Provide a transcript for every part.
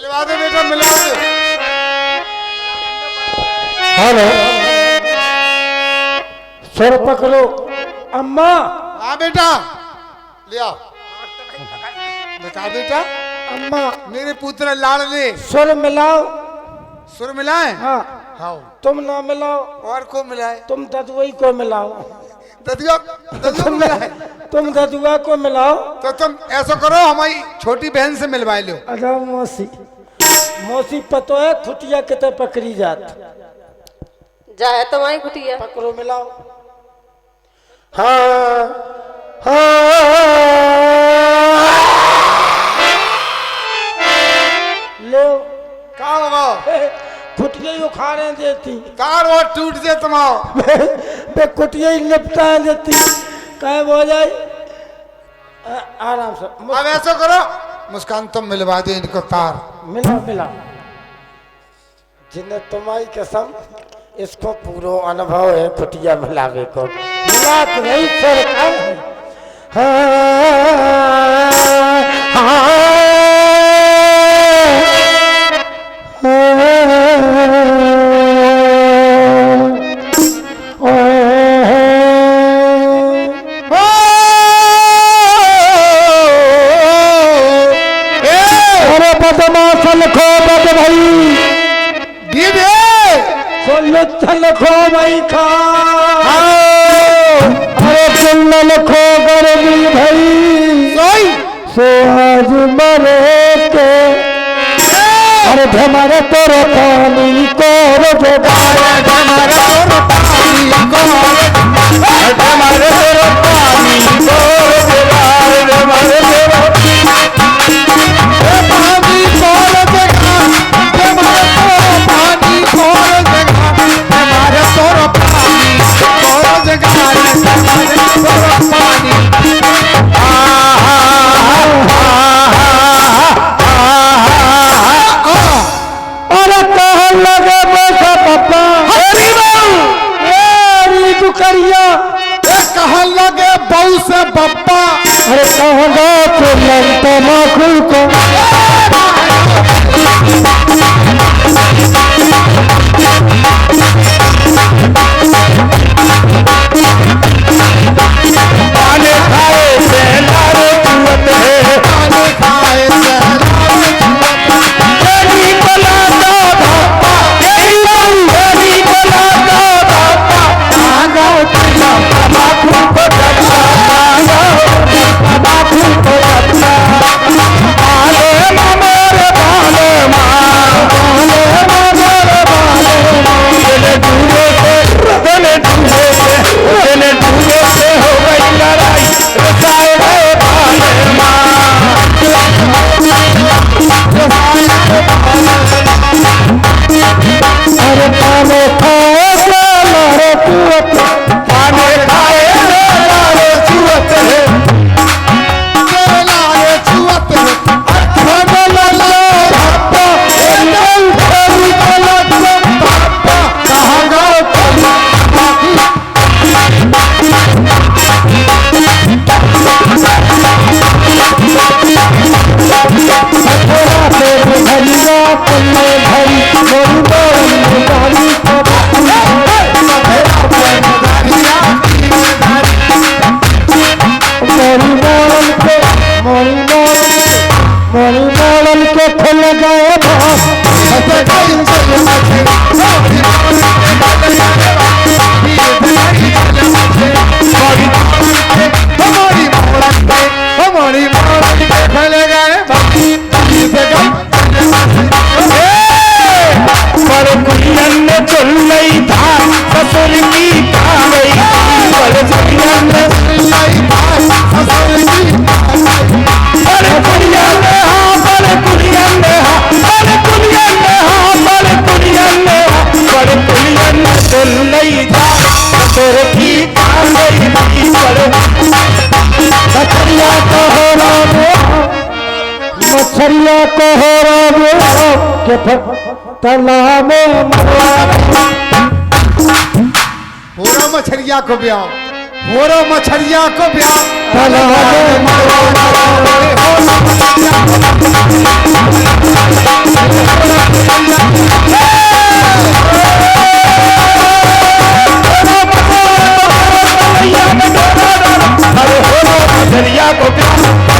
मिलवा दे बेटा, मिलवा दे। हेलो, सर पकड़ो। अम्मा। हाँ बेटा, ले आओ। बता बेटा। अम्मा। मेरे पुत्र लाडले। सुर मिलाओ। सुर मिलाए? हाँ। हाँ। तुम ना मिलाओ। और को मिलाए? तुम ददुई को मिलाओ। ददुआ को मिलाए? तुम ददुआ को मिलाओ। तो तुम ऐसा करो, हमारी छोटी बहन से मिलवा लो। अरे मौसी, मौसी पतो है खुटिया कितने पकड़ी जात। जाए तुम्हारी खुटिया। पकड़ो, मिलाओ। हाँ हाँ। लो। कहाँ होगा? खुटिया ही उखाड़े देती। कार और टूट जाए तुम्हारा। बे कुटिया ही निपटा देती। कहे हो जाए आराम से। अब ऐसा करो, मुस्कान तुम मिलवा दो इनको तार। मिला मिला। जिन्हें तुम्हारी कसम, इसको पूरा अनुभव है कुटिया मिलावे को। मिला तो नहीं सर। लखो बद भाई लखो भाई खा। अरे तुम लखो गरबी भाई सो आज मरे के। अरे धमारे तोरे पानी को जोगाया, धमारे तोरे पानी को, धमारे तोरे पानी को जोगाया, धमारे तोरे बप्पा। अरे कहना तो लगता माखुल को। पानी खाए से लारे चुवत है, पानी खाए से लारे चुवत है। तेरी बला दा धप्पा, तेरी बला दा धप्पा। आगा तेरा माखुल को धप्पा, माखुल को धप्पा। आले मामरे बाले माँ, बाले मामरे बाले माँ। दिले डूबे से, दिले डूबे से, दिले डूबे से हो गई लड़ाई, रसाए गए बाले माँ। अरे पाने खाए लारे चुवत, पाने खाए लारे चुवत है, लारे चुवत है। अठवाना लाला धप्पा, एकदम खेली कोला धप्पा। कहाँ गाँव मोरी के खुल गए हमारी फैल गए पर कुलियन ने चल नहीं था ससुर की कावई। पर कुलियन ने चल नहीं था ससुर की पर कुलियन ने हाँ, पर कुलियन ने हाँ, पर कुलियन ने हाँ, पर कुलियन ने हाँ, पर कुलियन ने चल नहीं था ससुर की कावई। पर मछरिया को हो रहा, मछरिया को हो रहा के तालाब में हो रहा मछरिया को ब्याह, हो रहा मछरिया को ब्याह। तालाब में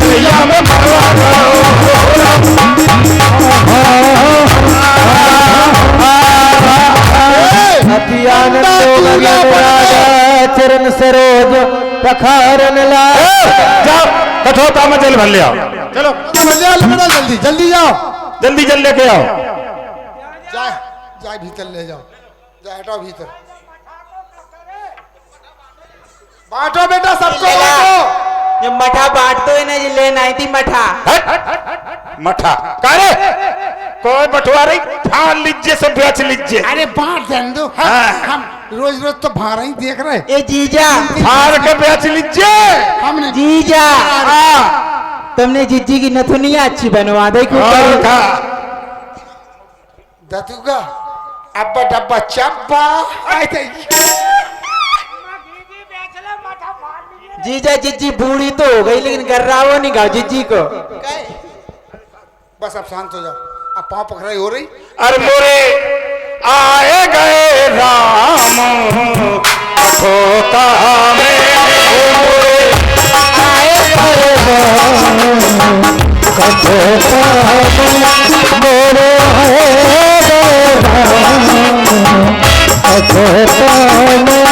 भैया में भरवा दो चरण सरोज पखारन ला जाओ कठोता में जल भर ले आओ चलो जल्दी जल्दी जाओ जल्दी जल लेके आओ जाए जाए भीतर ले जाओ जाए हटाओ भीतर बांटो बेटा सबको बांटो ये मठा बांट दो ना जी लेन आई थी मठा मठा कारे कोई बटवा रही फाड़ लीजिए सब बेच लीजिए अरे बांट देने दो हम रोज रोज तो भाड़ा ही देख रहे ए जीजा फाड़ के बेच लीजिए हमने जीजा तुमने जीजी की नथुनिया अच्छी बनवा दे और खा दतुगा अब्बा डब्बा चब्बा जीजा जीजी बूढ़ी तो हो गई लेकिन गर्रावो नहीं गाओ जीजी को बस अब शांत हो जाओ अब पाँव पकड़ाई हो रही अरे मोरे आए गए राम कठोता में मोरे आए गए राम कठोता में मोरे आए गए राम कठोता में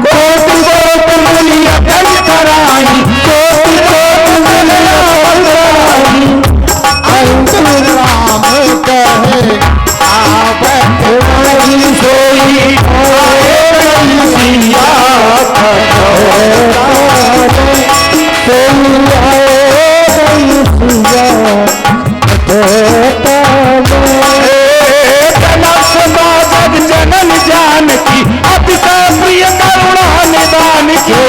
कोट कोट मुनिया कर कराई कोट कोट मुनिया कराई अंत राम कहे आवे सोई सिया जनन जान की अतिशा प्रिय करुणा निदान की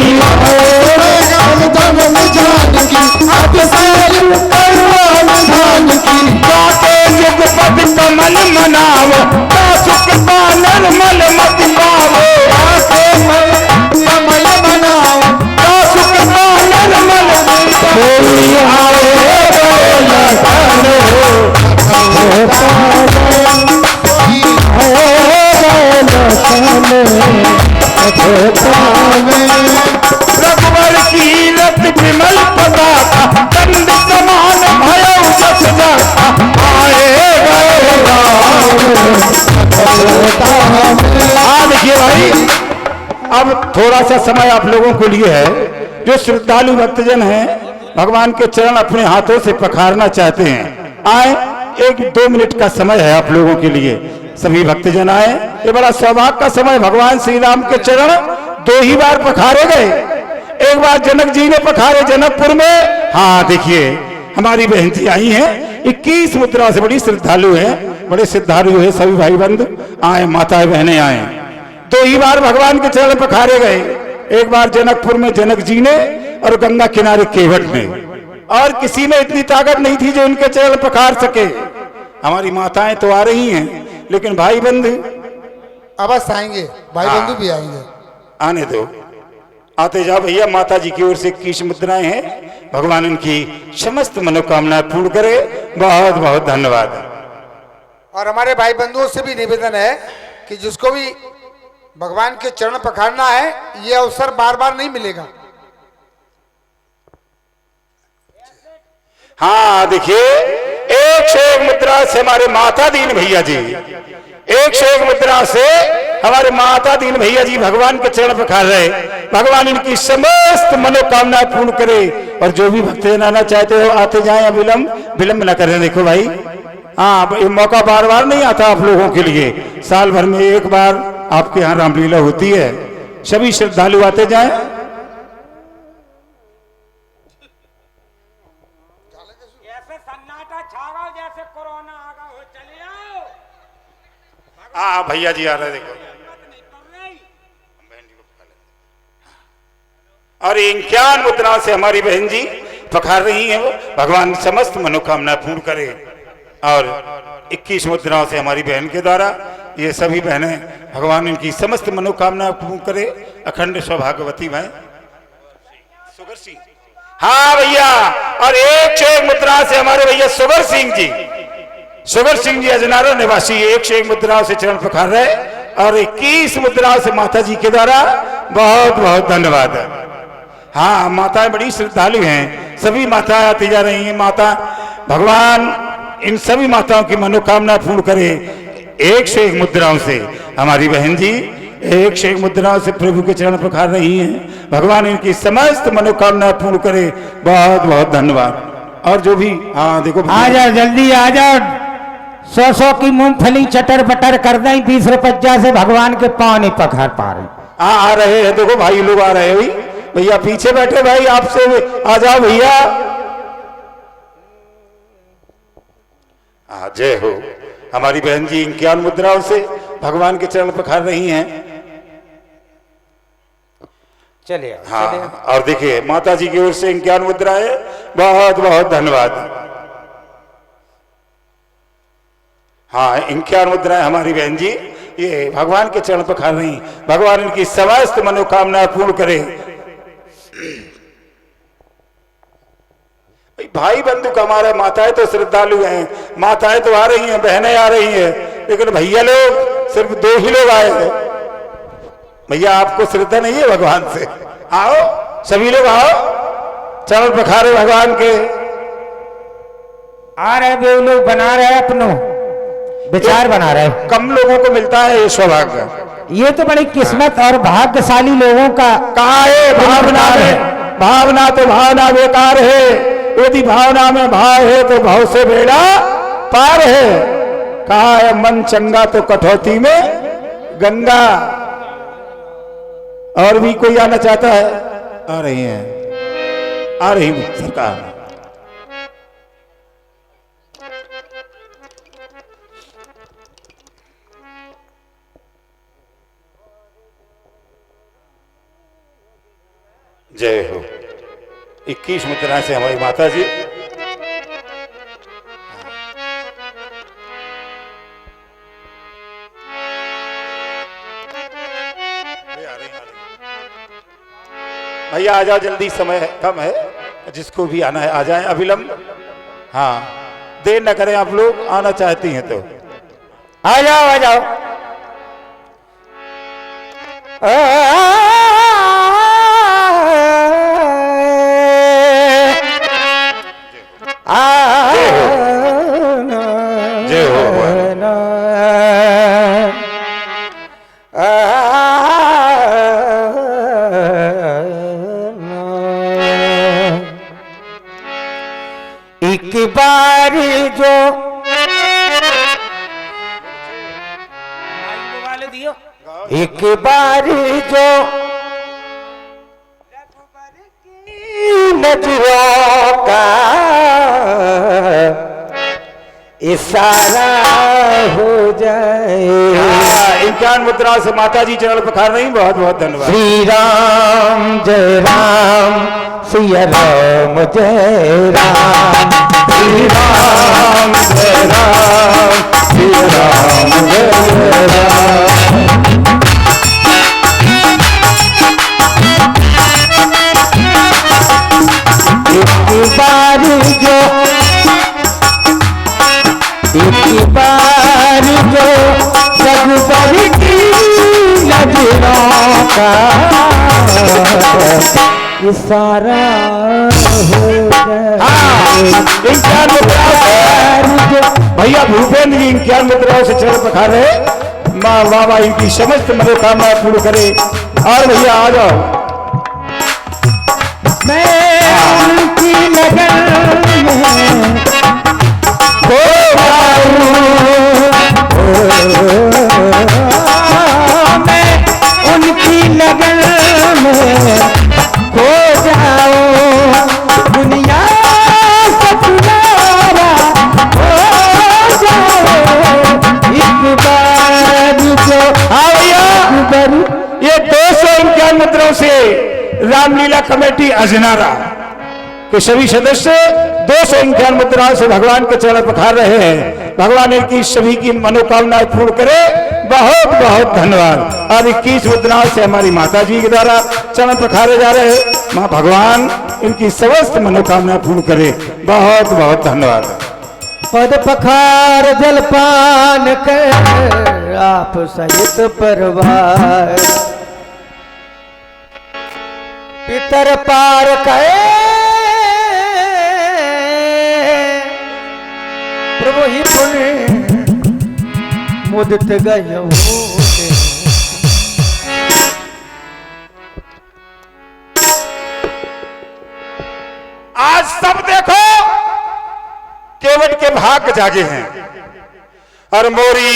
युग पद कमल मनावो सुख पालन मल मत पावो कमल बनाओ सुख पालन मल रघुवर की रत विमल पताका कंद समान भयो सस जाता आए गए देखिए भाई अब थोड़ा सा समय आप लोगों को लिए है जो श्रद्धालु भक्तजन हैं भगवान के चरण अपने हाथों से पखारना चाहते हैं आए 1-2 मिनट का समय है आप लोगों के लिए सभी भक्तजन आए ये बड़ा सौभाग्य का समय भगवान श्री राम के चरण 2 ही बार पखारे गए एक बार जनक जी ने पखारे जनकपुर में हाँ देखिए हमारी बहन जी आई हैं 21 मुद्रा से बड़ी श्रद्धालु है बड़े श्रद्धालु है सभी भाई बंधु आए माताएं बहनें आए 2 ही बार भगवान के चरण पखारे गए एक बार जनकपुर में जनक जी ने और गंगा किनारे केवट में और किसी में इतनी ताकत नहीं थी जो उनके चरण पखार सके हमारी माताएं तो आ रही हैं लेकिन भाई बंधु अवश्य आएंगे भाई बंधु भी आएंगे आने दो आते जाओ भैया माता जी की ओर से 21 मुद्राएं हैं भगवान उनकी समस्त मनोकामनाएं पूर्ण करे बहुत बहुत धन्यवाद और हमारे भाई बंधुओं से भी निवेदन है कि जिसको भी भगवान के चरण पखारना है ये अवसर बार बार नहीं मिलेगा हाँ देखिए 101 मुद्रा से हमारे माता दीन भैया जी 101 मुद्रा से हमारे माता दीन भैया जी भगवान के चरण पखार रहे भगवान इनकी समस्त मनोकामनाएं पूर्ण करे और जो भी भक्तजन आना चाहते हो आते जाएं विलंब न करें देखो भाई हाँ ये मौका बार बार नहीं आता आप लोगों के लिए साल भर में एक बार आपके यहाँ रामलीला होती है सभी श्रद्धालु आते जाएं जैसे कोरोना आगा हो चले आओ हाँ भैया जी आ रहे देखो और 51 मुद्रा से हमारी बहन जी पखार रही हैं वो भगवान समस्त मनोकामना पूर्ण करे और 21 मुद्राओं से हमारी बहन के द्वारा ये सभी बहनें भगवान इनकी समस्त मनोकामना पूर्ण करे अखंड सौभाग्यवती भाई सुगर सिंह हाँ भैया और 101 मुद्रा से हमारे भैया सुगर सिंह जी अजनारा निवासी 101 मुद्राओं से चरण पखार रहे और 21 मुद्राओं से माता जी के द्वारा बहुत बहुत धन्यवाद हाँ, माताएं बड़ी श्रद्धालु हैं, सभी माताएं आती जा रही हैं। माता भगवान इन सभी माताओं की मनोकामना पूर्ण करे। एक से एक मुद्राओं से हमारी बहन जी एक से एक मुद्राओं से प्रभु के चरण पखार रही हैं। भगवान इनकी समस्त मनोकामना पूर्ण करे। बहुत बहुत धन्यवाद। और जो भी, हाँ देखो, आ जाओ जल्दी आ जाओ। 100 की मूंगफली चटर बटर कर दें, 20 रुपया से भगवान के पाँव नहीं पखार पा रहे। हाँ, आ रहे हैं, देखो भाई लोग आ रहे हैं। भैया पीछे बैठे भाई, आपसे आ जाओ भैया। जय हो। हमारी बहन जी 51 मुद्राओं से भगवान के चरण पखार रही हैं। चलिए हाँ, और देखिए माता जी की ओर से 51 मुद्राएं। बहुत बहुत धन्यवाद। हाँ, 51 मुद्राएं हमारी बहन जी ये भगवान के चरण पखार रही। भगवान इनकी समस्त मनोकामना पूर्ण करे। भाई बंधु हमारे माताएं तो श्रद्धालु हैं, माताएं तो आ रही हैं, बहनें आ रही हैं, लेकिन भैया लोग सिर्फ 2 ही लोग आए हैं। भैया आपको श्रद्धा नहीं है भगवान से? आओ सभी लोग आओ, चरण पखारे भगवान के। आ रहे वे लोग बना रहे अपनो विचार बना रहे। कम लोगों को मिलता है ये सौभाग्य। ये तो बड़ी किस्मत और भाग्यशाली लोगों का। कहा है भावना में, भावना तो भावना बेकार है। यदि भावना में भाव है तो भाव से बेड़ा पार है। कहा है मन चंगा तो कटौती में गंगा। और भी कोई आना चाहता है? आ रही हैं, आ रही सरकार। जय हो। 21 मुद्रा से हमारी माता जी। भैया आ जाओ जल्दी, समय कम है, जिसको भी आना है आ जाए अविलंब। हाँ, देर न करें, आप लोग आना चाहती हैं तो आ जाओ आ जाओ। जय हो। एक बार जो एक बार जो नजरों का इशारा हो जाए। 51 मुद्रा से माता जी चरण पखार रही। बहुत बहुत धन्यवाद। श्री राम जय राम, सिया राम जय राम, श्री राम जय राम, सिया राम जय राम। एक बार जो सगबर की नजरों का इशारा हो भैया भूपेंद्र जी 51 मुद्राओं से चरण पखार रहे। माँ बाबा इनकी समस्त मनोकामना पूर्ण करे। और भैया आ जाओ। मैं उनकी लगन में खो मैं उनकी लगन में खो जाऊं। दुनिया सपनारा हो जाए। एक बार जो ये 251 मुद्राओं से रामलीला कमेटी अजनारा के सभी सदस्य 251 मुद्राओं से भगवान के चरण पखार रहे हैं। भगवान इनकी सभी की मनोकामनाएं पूर्ण करे। बहुत बहुत धन्यवाद। अब 21 मुद्राओं से हमारी माता जी के द्वारा चरण पखारे जा रहे हैं। माँ भगवान इनकी समस्त मनोकामना पूर्ण करे। बहुत बहुत धन्यवाद। पद पखार जलपान कर आप सहित परिवार, तर पार कहे प्रभु ही पुण्य मुदित गयो। आज सब देखो केवट के भाग जागे हैं और मोरी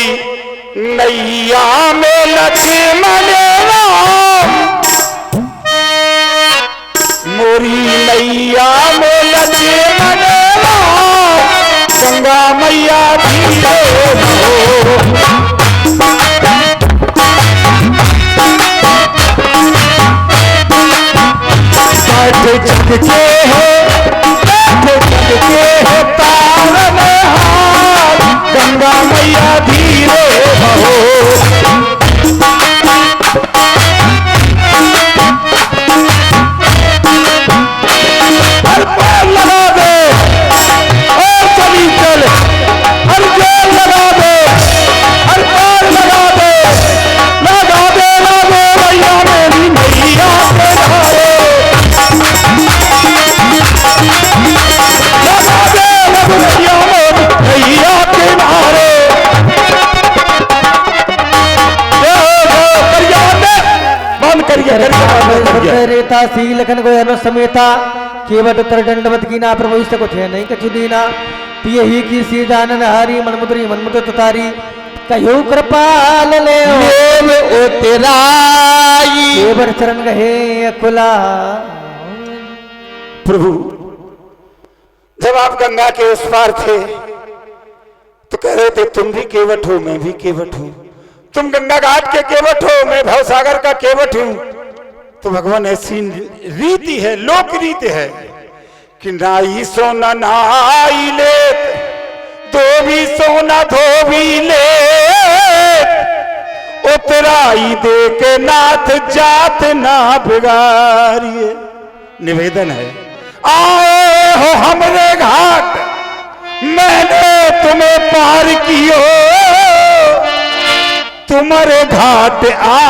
नैया में लक्ष्मण राम, मोरी नैया में लक्ष्मण राम, गंगा मैया धीरे जग के है तारन हार, गंगा मैया धीरे बहो। हर पार लगा दे और चली चल, हर जोर लगा दे, हर पार लगा दे, लगा दे मैया मेरी मैया के धारे, भैया के नारे। बंद करिए रेता सी लखन को समेता केवट उत्तर दंडवत की ना प्रभु इससे कुछ है नहीं कछु दीना पिए ही की सीधानन हारी मनमुद्री मनमुद्र तुतारी कहो कृपाल ले ओ तेराई केवट चरण गहे अकुला। प्रभु जब आप गंगा के उस पार थे तो कह रहे थे तुम भी केवट हो मैं भी केवट हूं, तुम गंगा घाट के केवट हो मैं भवसागर का केवट हूं। तो भगवान ऐसी रीति है, लोक रीति है कि नाई सोना नाई ले, धोबी सोना धोबी ले, उतराई दे के नाथ जात ना बिगाड़िए। निवेदन है आए हो हमरे घाट, मैंने तुम्हें पार कियो, तुम्हारे घाट आ